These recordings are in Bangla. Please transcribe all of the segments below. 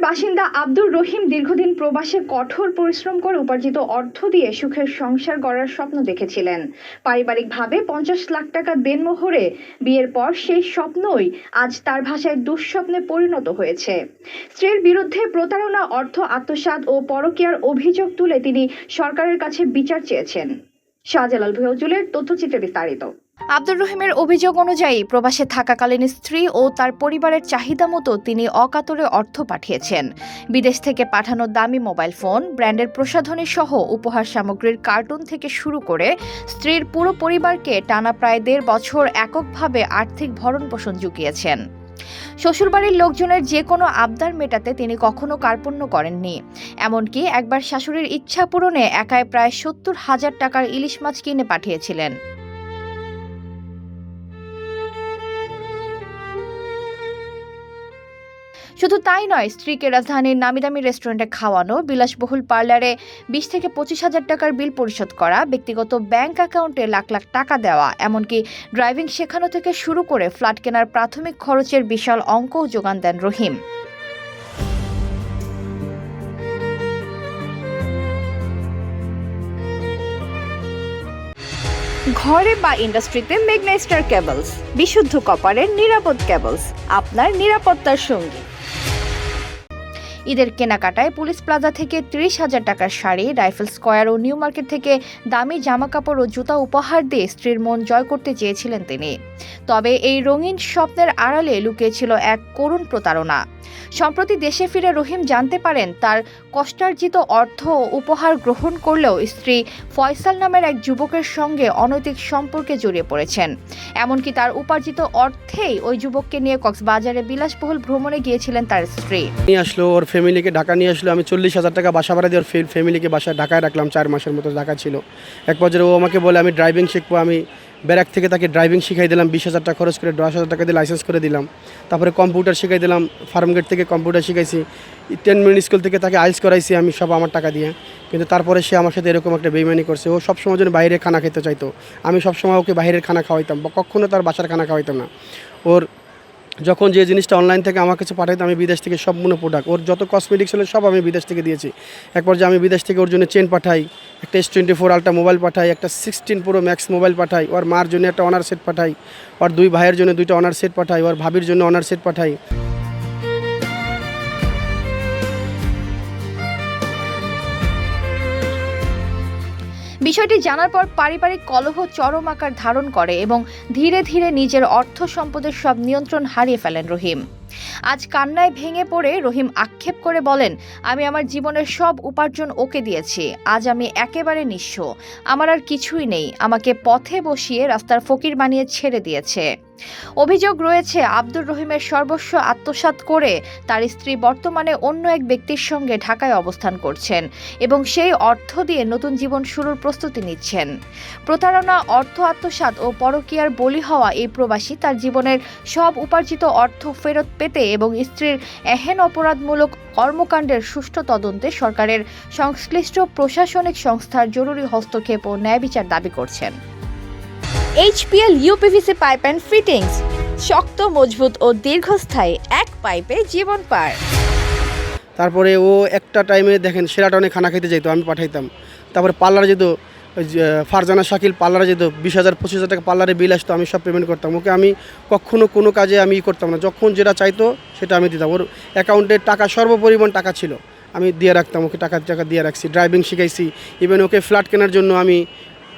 বাসিন্দা আব্দুর রহিম দীর্ঘদিন প্রবাসে কঠোর পরিশ্রম করে উপার্জিত অর্থ দিয়ে সুখের সংসার গড়ার স্বপ্ন দেখেছিলেন। পারিবারিকভাবে 50 লাখ টাকা দেনমোহরে বিয়ের পর সেই স্বপ্নই আজ তার ভাষায় দুঃস্বপ্নে পরিণত হয়েছে। স্ত্রীর বিরুদ্ধে প্রতারণা, অর্থ আত্মসাৎ ও পরকীয়ার অভিযোগ তুলে তিনি সরকারের কাছে বিচার চেয়েছেন। শাহজালাল ভুঁইয়াজুলের তথ্যচিত্রে বিস্তারিত। আব্দুর রহিমের অভিযোগ অনুযায়ী প্রবাসে থাকাকালীন স্ত্রী ও তার পরিবারের চাহিদা মতো তিনি অকাতরে অর্থ পাঠিয়েছেন। বিদেশ থেকে পাঠানো দামি মোবাইল ফোন, ব্র্যান্ডের প্রসাধনী সহ উপহার সামগ্রীর কার্টুন থেকে শুরু করে স্ত্রীর পুরো পরিবারকে টানা প্রায় 1.5 বছর এককভাবে আর্থিক ভরণপোষণ জুগিয়েছেন। শ্বশুরবাড়ির লোকজনের যে কোনো আবদার মেটাতে তিনি কখনো কার্পণ্য করেননি। এমনকি একবার শাশুড়ির ইচ্ছা পূরণে একাই প্রায় 70,000 টাকার ইলিশ মাছ কিনে পাঠিয়েছিলেন। শুধু তাই নয়, স্ত্রীকে রাজধানীর নামিদামি রেস্টুরেন্টে খাওয়ানো, বিলাসবহুল পার্লারে 20 থেকে 25,000 টাকার বিল পরিশোধ করা, ব্যক্তিগত ব্যাংক অ্যাকাউন্টে লাখ লাখ টাকা দেওয়া, এমনকি ড্রাইভিং শেখানো থেকে শুরু করে ফ্ল্যাট কেনার প্রাথমিক খরচের বিশাল অঙ্কও যোগান দেন রহিম। ঘরে বা ইন্ডাস্ট্রিতে মেঘনা স্টার কেবলস, বিশুদ্ধ কপারের নিরাপদ কেবলস, আপনার নিরাপত্তার সঙ্গী। ঈদের কেনাকাটায় পুলিশ প্লাজা থেকে 30,000 টাকার শাড়ি, রাইফেল স্কয়ার ও নিউ মার্কেট থেকে দামি জামাকাপড় ও জুতা উপহার দিয়ে স্ত্রীর মন জয় করতে চেয়েছিলেন তিনি। তবে এই রঙিন স্বপ্নের আড়ালে লুকিয়েছিল এক করুণ প্রতারণা। সম্প্রতি দেশে ফিরে রহিম জানতে পারেন তার কষ্টার্জিত অর্থ ও উপহার গ্রহণ করলেও স্ত্রী ফয়সাল নামের এক যুবকের সঙ্গে অনৈতিক সম্পর্কে জড়িয়ে পড়েছেন। এমনকি তার উপার্জিত অর্থেই ওই যুবককে নিয়ে কক্সবাজারে বিলাসবহুল ভ্রমণে গিয়েছিলেন তার স্ত্রী। ওর ফ্যামিলিকে ঢাকা নিয়ে আসলো। আমি 40,000 টাকা বাসা ভাড়া দিয়ে ওর ফ্যামিলিকে বাসায় ঢাকায় রাখলাম। 4 মাসের মতো ঢাকা ছিল। এক পর্যায়ে ও আমাকে বলে আমি ড্রাইভিং শিখবো। আমি ব্যারাক থেকে তাকে ড্রাইভিং শিখাই দিলাম। 20,000 টাকা খরচ করে 10,000 টাকা দিয়ে লাইসেন্স করে দিলাম। তারপরে কম্পিউটার শিখাই দিলাম। ফার্মগেট থেকে কম্পিউটার শিখাইছি। 10 মিনিট স্কুল থেকে তাকে আইলস করাইছি আমি, সব আমার টাকা দিয়ে। কিন্তু তারপরে সে আমার সাথে এরকম একটা বেইমানি করছে। ও সবসময় যেন বাইরে খানা খেতে চাইতো। আমি সবসময় ওকে বাইরের খানা খাওয়াইতাম বা কখনো তার বাসার খানা খাওয়াইতাম না। ওর যখন যে জিনিসটা অনলাইন থেকে আমার কাছে পাঠাইতো, আমি বিদেশ থেকে সম্পূর্ণ প্রোডাক্ট, ওর যত কসমেটিক্স হলো সব আমি বিদেশ থেকে দিয়েছি। একবার যে আমি বিদেশ থেকে ওর জন্য চেন পাঠাই, একটা S24 আলট্রা মোবাইল পাঠাই, একটা 16 প্রো ম্যাক্স মোবাইল পাঠাই, ওর মার জন্য একটা অনার সেট পাঠাই, ওর 2 ভাইয়ের জন্য 2টা অনার সেট পাঠাই, ওর ভাবির জন্য অনার সেট পাঠাই। বিষয়টি জানার পর পারিবারিক কলহ চরম আকার ধারণ করে এবং ধীরে ধীরে নিজের অর্থ সম্পদের সব নিয়ন্ত্রণ হারিয়ে ফেলেন রহিম। আজ কান্নায় ভেঙে পড়ে রহিম আক্ষেপ করে বলেন, আমি আমার জীবনের সব উপার্জন ওকে দিয়েছি। আজ আমি একেবারে নিঃস্ব, আমার আর কিছুই নেই। আমাকে পথে বসিয়ে রাস্তার ফকির বানিয়ে ছেড়ে দিয়েছে। অভিযোগ রয়েছে আব্দুর রহিমের সর্বস্ব আত্মসাৎ করে তার স্ত্রী বর্তমানে অন্য এক ব্যক্তির সঙ্গে ঢাকায় অবস্থান করছেন এবং সেই অর্থ দিয়ে নতুন জীবন শুরুর প্রস্তুতি নিচ্ছেন। প্রতারণা, অর্থ আত্মসাৎ ও পরকীয়ার বলি হওয়া এই প্রবাসী তার জীবনের সব উপার্জিত অর্থ ফেরত পেতে এবং স্ত্রীর এহেন অপরাধমূলক কর্মকাণ্ডের সুষ্ঠু তদন্তে সরকারের সংশ্লিষ্ট প্রশাসনিক সংস্থার জরুরি হস্তক্ষেপ ও ন্যায় বিচার দাবি করছেন। HPL UPVC pipe and fittings, শক্ত, মজবুত ও দীর্ঘস্থায়ী, এক পাইপে জীবন পার। তারপরে ও একটা টাইমে দেখেন সেরাটনে খানা খেতে যেত, আমি পাঠাইতাম। তারপরে পার্লারে যেত, ফারজানা শাকিল পার্লারে যেত, 20,000 25,000 টাকা পার্লারে বিল আসতো, আমি সব পেমেন্ট করতাম। ওকে আমি কখনো কোনো কাজে আমি করতাম না। যখন যেটা চাইতো সেটা আমি দিতাম। ওর অ্যাকাউন্টে টাকা সর্বপরিমাণ টাকা ছিল, আমি দিয়ে রাখতাম। ওকে টাকা দিয়ে রাখছি, ড্রাইভিং শিখাইছি। ইভেন ওকে ফ্ল্যাট কেনার জন্য আমি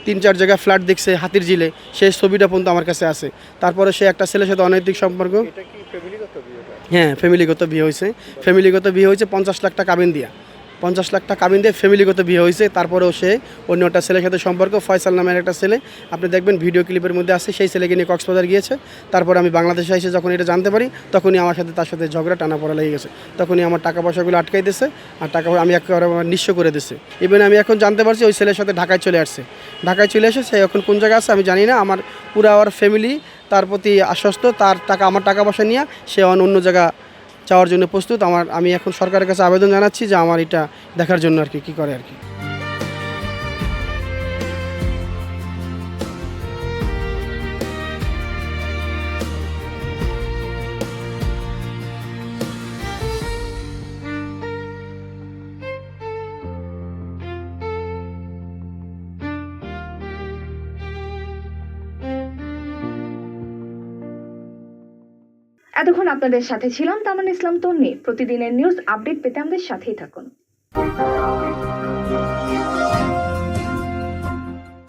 3-4 জায়গায় ফ্ল্যাট দেখছে হাতির ঝিলে, সেই ছবিটা পর্যন্ত আমার কাছে আছে। তারপরে সে একটা ছেলের সাথে অনৈতিক সম্পর্ক। হ্যাঁ, ফ্যামিলিগত বিয়ে হয়েছে। 50 লাখ টাকা কাবিন দিয়া, 50 লাখ টাকা কাবিন দিয়ে ফ্যামিলিগত বিয়ে হয়েছে। তারপরেও সে অন্য একটা ছেলের সাথে সম্পর্ক, ফয়সাল নামের একটা ছেলে, আপনি দেখবেন ভিডিও ক্লিপের মধ্যে আছে। সেই ছেলেকে নিয়ে কক্সবাজার গিয়েছে। তারপর আমি বাংলাদেশে এসে যখন এটা জানতে পারি, তখনই আমার সাথে তার সাথে ঝগড়া টানা পড়া লেগে গেছে। তখনই আমার টাকা পয়সাগুলো আটকাই দিয়েছে, আর টাকা আমি একেবারে নিঃস্ব করে দিয়েছে। ইভেন আমি এখন জানতে পারছি ওই ছেলের সাথে ঢাকায় চলে আসছে। ঢাকায় চলে এসে সে এখন কোন জায়গায় আছে আমি জানি না। আমার পুরো আমার ফ্যামিলি তার প্রতি আশ্বস্ত। তার টাকা, আমার টাকা পয়সা নিয়ে সে অন্য জায়গা যাওয়ার জন্য প্রস্তুত। আমি এখন সরকারের কাছে আবেদন জানাচ্ছি যে আমার এটা দেখার জন্য আর কি করে আর কি। এতক্ষণ আপনাদের সাথে ছিলাম তামান ইসলাম তন্নি। প্রতিদিনের নিউজ আপডেট পেতে আমাদের সাথেই থাকুন।